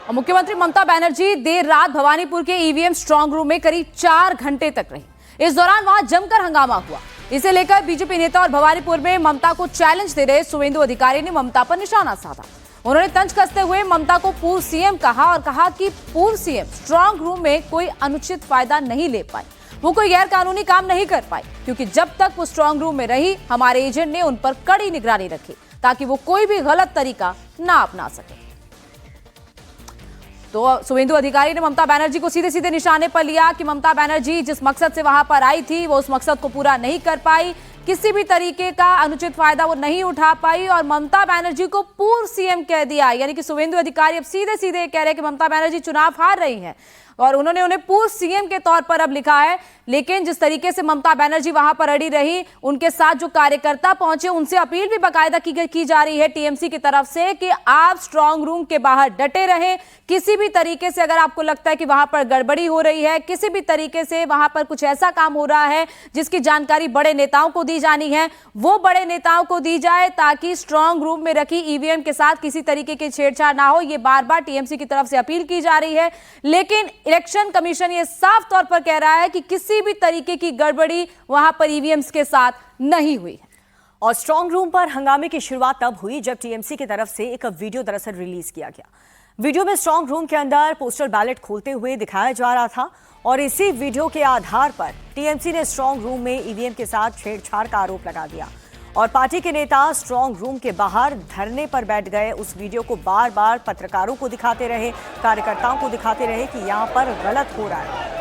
और मुख्यमंत्री ममता बनर्जी देर रात भवानीपुर के ईवीएम स्ट्रांग रूम में करीब 4 घंटे तक रही। इस दौरान वहां जमकर हंगामा हुआ। इसे लेकर बीजेपी नेता और भवानीपुर में ममता को चैलेंज दे रहे शुवेंदु अधिकारी ने ममता पर निशाना साधा। उन्होंने तंज कसते हुए ममता को पूर्व सीएम कहा और कहा कि पूर्व सीएम स्ट्रांग रूम में कोई अनुचित फायदा नहीं ले पाई, वो कोई गैर कानूनी काम नहीं कर पाई, क्योंकि जब तक वो स्ट्रांग रूम में रही हमारे एजेंट ने उन पर कड़ी निगरानी रखी ताकि वो कोई भी गलत तरीका ना अपना सके। तो शुवेंदु अधिकारी ने ममता बनर्जी को सीधे सीधे निशाने पर लिया कि ममता बनर्जी जिस मकसद से वहां पर आई थी वो उस मकसद को पूरा नहीं कर पाई, किसी भी तरीके का अनुचित फायदा वो नहीं उठा पाई और ममता बनर्जी को पूर्व सीएम कह दिया। यानी कि शुवेंदु अधिकारी अब सीधे सीधे कह रहे हैं कि ममता बनर्जी चुनाव हार रही हैं और उन्होंने उन्हें पूर्व सीएम के तौर पर अब लिखा है। लेकिन जिस तरीके से ममता बनर्जी वहां पर अड़ी रही, उनके साथ जो कार्यकर्ता पहुंचे उनसे अपील भी बाकायदा की जा रही है टीएमसी की तरफ से कि आप स्ट्रांग रूम के बाहर डटे रहें। किसी भी तरीके से अगर आपको लगता है कि वहां पर गड़बड़ी हो रही है, किसी भी तरीके से वहां पर कुछ ऐसा काम हो रहा है जिसकी जानकारी बड़े नेताओं को दी जानी है, वो बड़े नेताओं को दी जाए ताकि स्ट्रांग रूम में रखी ईवीएम के साथ किसी तरीके की छेड़छाड़ ना हो। ये बार बार टीएमसी की तरफ से अपील की जा रही है। लेकिन इलेक्शन कमीशन ये साफ तौर पर कह रहा है कि किसी भी तरीके की गड़बड़ी वहां पर ईवीएम्स के साथ नहीं हुई है। और स्ट्रांग रूम पर हंगामे की शुरुआत तब हुई जब टीएमसी की तरफ से एक वीडियो दरअसल रिलीज किया गया। वीडियो में स्ट्रांग रूम के अंदर पोस्टल बैलेट खोलते हुए दिखाया जा रहा था और इसी वीडियो के आधार पर टीएमसी ने स्ट्रांग रूम में ईवीएम के साथ छेड़छाड़ का आरोप लगा दिया और पार्टी के नेता स्ट्रांग रूम के बाहर धरने पर बैठ गए। उस वीडियो को बार बार पत्रकारों को दिखाते रहे, कार्यकर्ताओं को दिखाते रहे कि यहां पर गलत हो रहा है।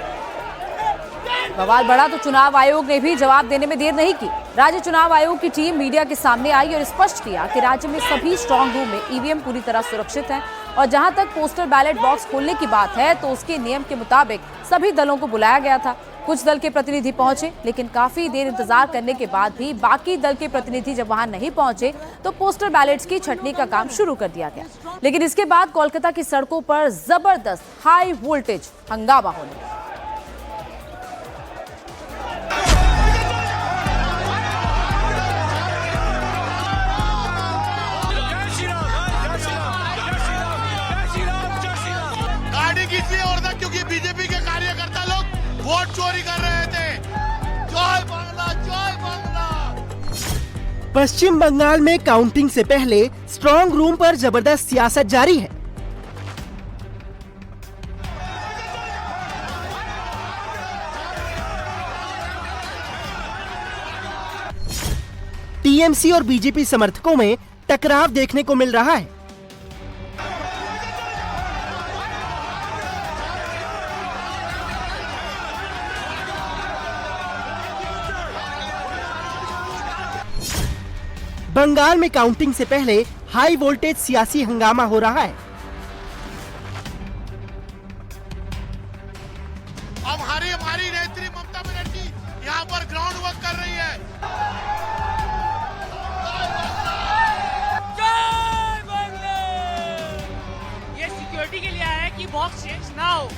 बवाल बढ़ा तो चुनाव आयोग ने भी जवाब देने में देर नहीं की। राज्य चुनाव आयोग की टीम मीडिया के सामने आई और स्पष्ट किया कि राज्य में सभी स्ट्रांग रूम में ईवीएम पूरी तरह सुरक्षित हैं और जहां तक पोस्टल बैलेट बॉक्स खोलने की बात है तो उसके नियम के मुताबिक सभी दलों को बुलाया गया था। कुछ दल के प्रतिनिधि पहुंचे, लेकिन काफी देर इंतजार करने के बाद भी बाकी दल के प्रतिनिधि जब वहां नहीं पहुंचे तो पोस्टल बैलेट्स की छंटनी का काम शुरू कर दिया गया। लेकिन इसके बाद कोलकाता की सड़कों पर जबरदस्त हाई वोल्टेज हंगामा होने लगा। क्योंकि बीजेपी के कार्यकर्ता लोग वोट चोरी कर रहे थे। जय बांग्ला, जय बांग्ला। पश्चिम बंगाल में काउंटिंग से पहले स्ट्रांग रूम पर जबरदस्त सियासत जारी है। टीएमसी और बीजेपी समर्थकों में टकराव देखने को मिल रहा है। बंगाल में काउंटिंग से पहले हाई वोल्टेज सियासी हंगामा हो रहा है। अब हमारी नेत्री ममता बनर्जी यहाँ पर ग्राउंड वर्क कर रही है। जय बांग्ला। ये सिक्योरिटी के लिए है कि बॉक्स चेंज ना हो।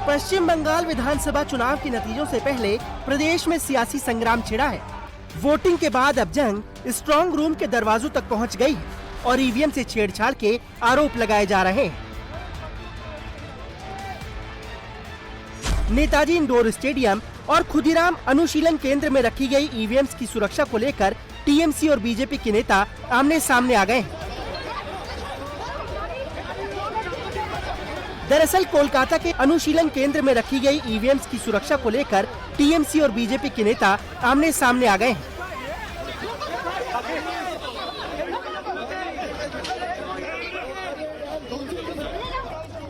पश्चिम बंगाल विधानसभा चुनाव के नतीजों से पहले प्रदेश में सियासी संग्राम छिड़ा है। वोटिंग के बाद अब जंग स्ट्रांग रूम के दरवाजों तक पहुंच गई है और ईवीएम से छेड़छाड़ के आरोप लगाए जा रहे हैं। नेताजी इंडोर स्टेडियम और खुदीराम अनुशीलन केंद्र में रखी गई ईवीएम्स की सुरक्षा को लेकर टीएमसी और बीजेपी के नेता आमने सामने आ गए हैं। दरअसल कोलकाता के अनुशीलन केंद्र में रखी गई ईवीएम्स की सुरक्षा को लेकर टीएमसी और बीजेपी के नेता आमने सामने आ गए हैं।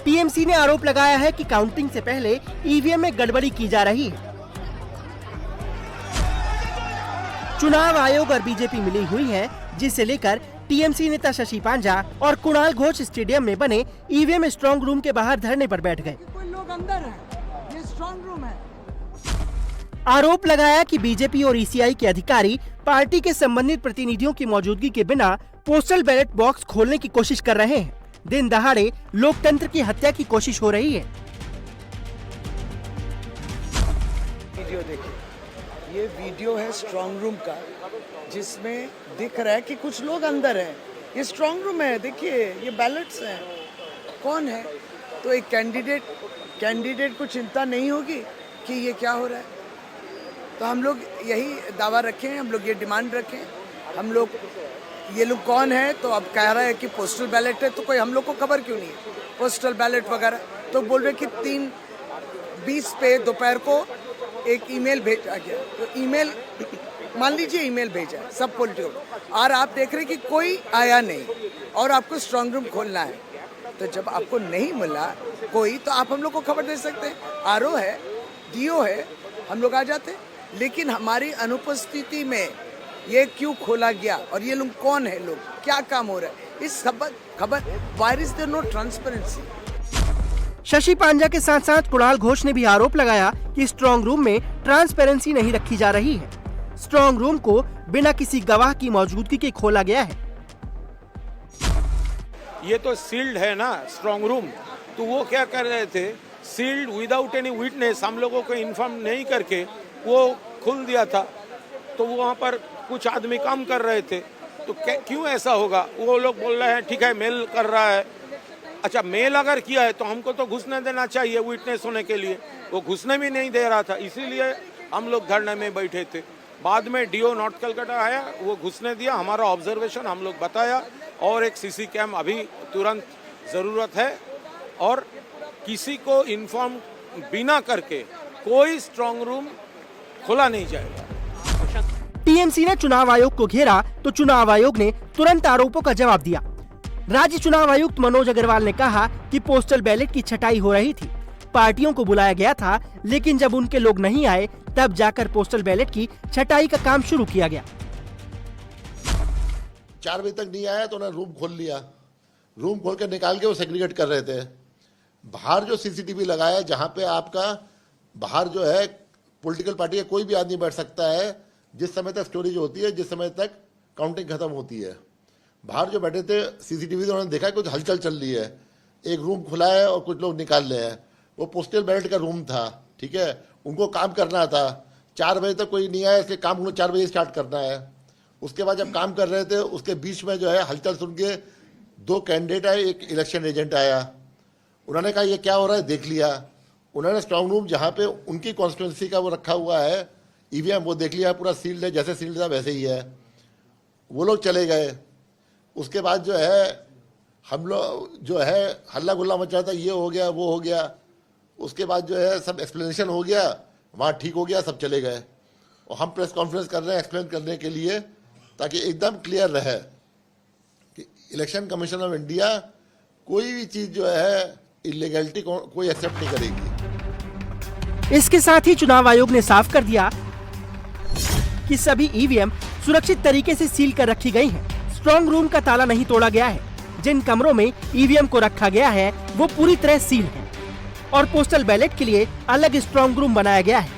टीएमसी ने आरोप लगाया है कि काउंटिंग से पहले ईवीएम में गड़बड़ी की जा रही है। चुनाव आयोग और बीजेपी मिली हुई है, जिसे लेकर टीएमसी नेता शशि पांजा और कुणाल घोष स्टेडियम में बने ईवीएम स्ट्रांग रूम के बाहर धरने पर बैठ गए। कोई लोग अंदर हैं, ये स्ट्रांग रूम है। आरोप लगाया कि बीजेपी और ईसीआई के अधिकारी पार्टी के संबंधित प्रतिनिधियों की मौजूदगी के बिना पोस्टल बैलेट बॉक्स खोलने की कोशिश कर रहे हैं। दिन दहाड़े लोकतंत्र की हत्या की कोशिश हो रही है। वीडियो देखिए, ये वीडियो है स्ट्रांग रूम का, जिसमें दिख रहा है कि कुछ लोग अंदर हैं, ये स्ट्रांग रूम है, देखिए ये बैलेट्स हैं, कौन है? तो एक कैंडिडेट को चिंता नहीं होगी कि ये क्या हो रहा है। तो हम लोग यही दावा रखें, हम लोग ये डिमांड रखें, हम लोग ये लोग कौन है? तो अब कह रहा है कि पोस्टल बैलेट है, तो कोई हम लोग को खबर क्यों नहीं है पोस्टल बैलेट वगैरह? तो बोल रहे कि 3:20 पे दोपहर को एक ईमेल भेजा गया। तो ईमेल मान लीजिए ईमेल भेजा है सब पॉलिटिकल, और आप देख रहे कि कोई आया नहीं और आपको स्ट्रांग रूम खोलना है। तो जब आपको नहीं मिला कोई, तो आप हम लोग को खबर दे सकते हैं। आरओ है, डीओ है, हम लोग आ जाते हैं। लेकिन हमारी अनुपस्थिति में ये क्यों खोला गया और ये लोग कौन है, लोग क्या काम हो रहा है, इस खबर Wire is there no transparency. Shashi Panja के साथ साथ कुणाल घोष ने भी आरोप लगाया कि स्ट्रांग रूम में ट्रांसपेरेंसी नहीं रखी जा रही है। स्ट्रांग रूम को बिना किसी गवाह की मौजूदगी के खोला गया है। ये तो सील्ड है ना स्ट्रांग रूम, तो वो क्या कर रहे थे, सील्ड विदाउट एनी विटनेस, हम लोगों को इन्फॉर्म नहीं करके वो खोल दिया था। तो वहाँ पर कुछ आदमी काम कर रहे थे, तो क्यों ऐसा होगा? वो लोग बोल रहे हैं ठीक है मेल कर रहा है। अच्छा, मेल अगर किया है तो हमको तो घुसने देना चाहिए विटनेस होने के लिए, वो घुसने भी नहीं दे रहा था, इसीलिए हम लोग धरने में बैठे थे। बाद में डीओ नॉर्थ कलकत्ता आया, वो घुसने दिया, हमारा ऑब्जर्वेशन हम लोग बताया, और एक सीसी कैम अभी तुरंत ज़रूरत है, और किसी को इन्फॉर्म बिना करके कोई स्ट्रांग रूम खोला नहीं जाएगा। टीएमसी ने चुनाव आयोग को घेरा तो चुनाव आयोग ने तुरंत आरोपों का जवाब दिया। राज्य चुनाव आयुक्त मनोज अग्रवाल ने कहा कि पोस्टल बैलेट की छटाई हो रही थी, पार्टियों को बुलाया गया था, लेकिन जब उनके लोग नहीं आए तब जाकर पोस्टल बैलेट की छटाई का काम शुरू किया गया। 4 बजे तक नहीं आया तो उन्होंने रूम खोल लिया, रूम खोल कर निकाल के वो सेग्रीगेट कर रहे थे। बाहर जो सीसीटीवी लगाया, जहाँ पे आपका बाहर जो है पॉलिटिकल पार्टी का कोई भी आदमी बैठ सकता है, जिस समय तक स्टोरेज होती है, जिस समय तक काउंटिंग खत्म होती है। बाहर जो बैठे थे सीसीटीवी, उन्होंने देखा कुछ हलचल चल रही है, एक रूम खुला है और कुछ लोग निकाल रहे हैं। वो पोस्टल बैलेट का रूम था, ठीक है, उनको काम करना था। 4 बजे तक कोई नहीं आया, इसलिए काम उनको 4 बजे स्टार्ट करना है। उसके बाद जब काम कर रहे थे, उसके बीच में जो है हलचल सुन के 2 कैंडिडेट आए, एक इलेक्शन एजेंट आया। उन्होंने कहा ये क्या हो रहा है, देख लिया। उन्होंने स्ट्रांग रूम जहाँ पे उनकी कॉन्स्टिट्यूंसी का वो रखा हुआ है ईवीएम, वो देख लिया, पूरा सील्ड है, जैसे सील्ड था वैसे ही है। वो लोग चले गए। उसके बाद जो है हम लोग जो है हल्ला गुल्ला मचा था, ये हो गया वो हो गया। उसके बाद जो है सब एक्सप्लेनेशन हो गया, वहाँ ठीक हो गया, सब चले गए। और हम प्रेस कॉन्फ्रेंस कर रहे हैं एक्सप्लेन करने के लिए, ताकि एकदम क्लियर रहे कि इलेक्शन कमीशन ऑफ इंडिया कोई भी चीज़ जो है इलीगैलिटी कोई एक्सेप्ट नहीं करेगी। इसके साथ ही चुनाव आयोग ने साफ कर दिया कि सभी ईवीएम सुरक्षित तरीके से सील कर रखी गई हैं। स्ट्रांग रूम का ताला नहीं तोड़ा गया है। जिन कमरों में ईवीएम को रखा गया है वो पूरी तरह सील है और पोस्टल बैलेट के लिए अलग स्ट्रांग रूम बनाया गया है।